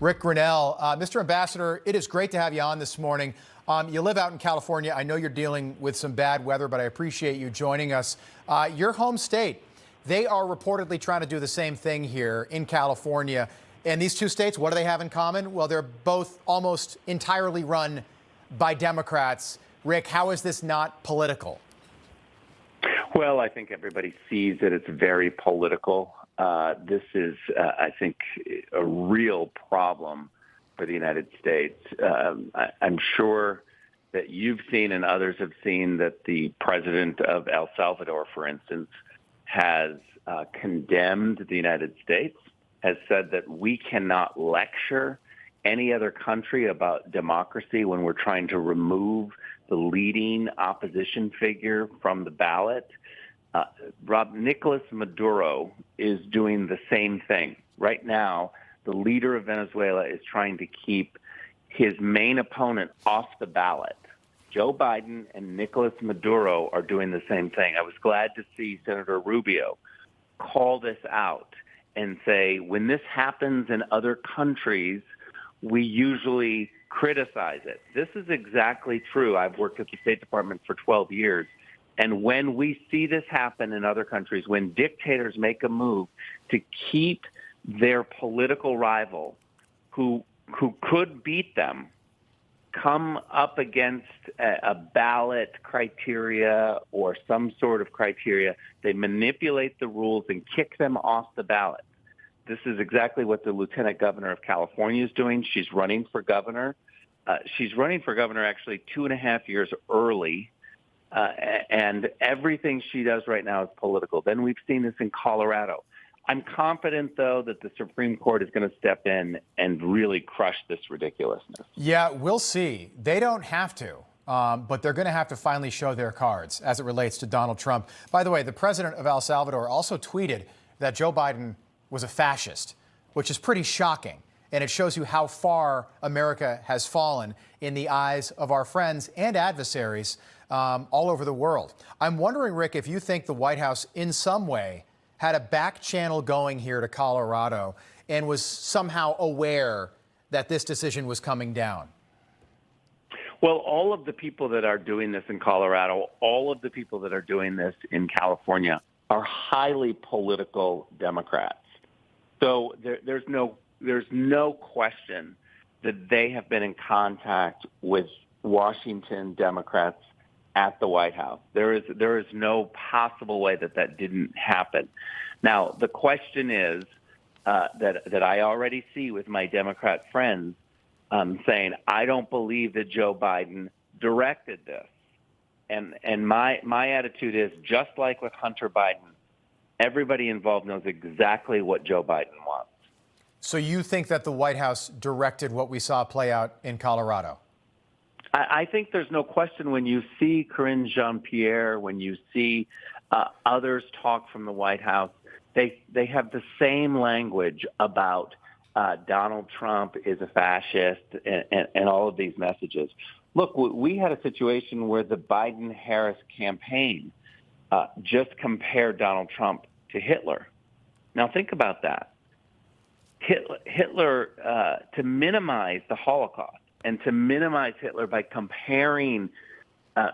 Ric Grenell. Mr. Ambassador, it is great to have you on this morning. You live out in California. I know you're dealing with some bad weather, but I appreciate you joining us. Your home state, they are reportedly trying to do the same thing here in California. And these two states, what do they have in common? Well, they're both almost entirely run by Democrats. Rick, how is this not political? Well, I think everybody sees that it's very political. This is, I think, a real problem for the United States. I'm sure that you've seen and others have seen that the president of El Salvador, for instance, has condemned the United States, has said that we cannot lecture any other country about democracy when we're trying to remove the leading opposition figure from the ballot. Nicolas Maduro is doing the same thing. Right now, the leader of Venezuela is trying to keep his main opponent off the ballot. Joe Biden and Nicolas Maduro are doing the same thing. I was glad to see Senator Rubio call this out and say, when this happens in other countries, we usually criticize it. This is exactly true. I've worked at the State Department for 12 years. And when we see this happen in other countries, when dictators make a move to keep their political rival who could beat them come up against a ballot criteria or some sort of criteria, they manipulate the rules and kick them off the ballot. This is exactly what the Lieutenant Governor of California is doing. She's running for governor. She's running for governor actually 2.5 years early. And everything she does right now is political. Then we've seen this in Colorado. I'm confident, though, that the Supreme Court is going to step in and really crush this ridiculousness. Yeah, we'll see. They don't have to, but they're going to have to finally show their cards as it relates to Donald Trump. By the way, the president of El Salvador also tweeted that Joe Biden was a fascist, which is pretty shocking. And it shows you how far America has fallen in the eyes of our friends and adversaries all over the world. I'm wondering, Rick, if you think the White House in some way had a back channel going here to Colorado and was somehow aware that this decision was coming down. Well, all of the people that are doing this in Colorado, all of the people that are doing this in California are highly political Democrats. So there's no question that they have been in contact with Washington Democrats at the White House. There is no possible way that didn't happen. Now, the question is that I already see with my Democrat friends saying, I don't believe that Joe Biden directed this. And my attitude is, just like with Hunter Biden, everybody involved knows exactly what Joe Biden wants. So you think that the White House directed what we saw play out in Colorado? I think there's no question when you see Karine Jean-Pierre, when you see others talk from the White House, they have the same language about Donald Trump is a fascist and all of these messages. Look, we had a situation where the Biden-Harris campaign just compared Donald Trump to Hitler. Now think about that. Hitler to minimize the Holocaust and to minimize Hitler by comparing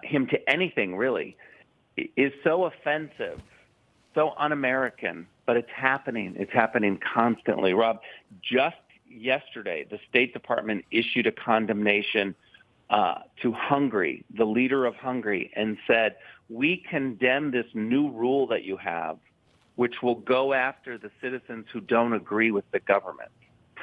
him to anything, really, is so offensive, so un-American, but it's happening. It's happening constantly. Rob, just yesterday, the State Department issued a condemnation to Hungary, the leader of Hungary, and said, we condemn this new rule that you have, which will go after the citizens who don't agree with the government.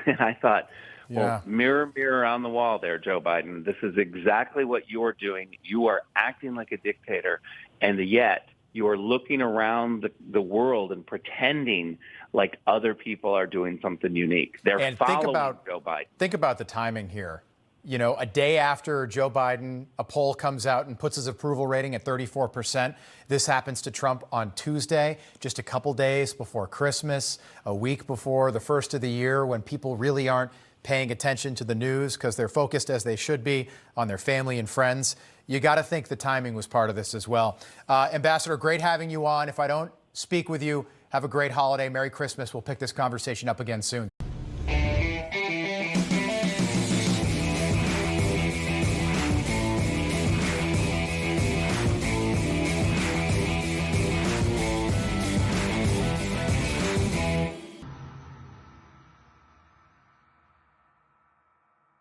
And I thought, well, mirror, mirror on the wall there, Joe Biden. This is exactly what you're doing. You are acting like a dictator, and yet you are looking around the world and pretending like other people are doing something unique. They're following Joe Biden. Think about the timing here. You know, a day after Joe Biden, a poll comes out and puts his approval rating at 34%. This happens to Trump on Tuesday, just a couple days before Christmas, a week before the first of the year, when people really aren't paying attention to the news because they're focused, as they should be, on their family and friends. You got to think the timing was part of this as well. Ambassador, great having you on. If I don't speak with you, have a great holiday. Merry Christmas. We'll pick this conversation up again soon.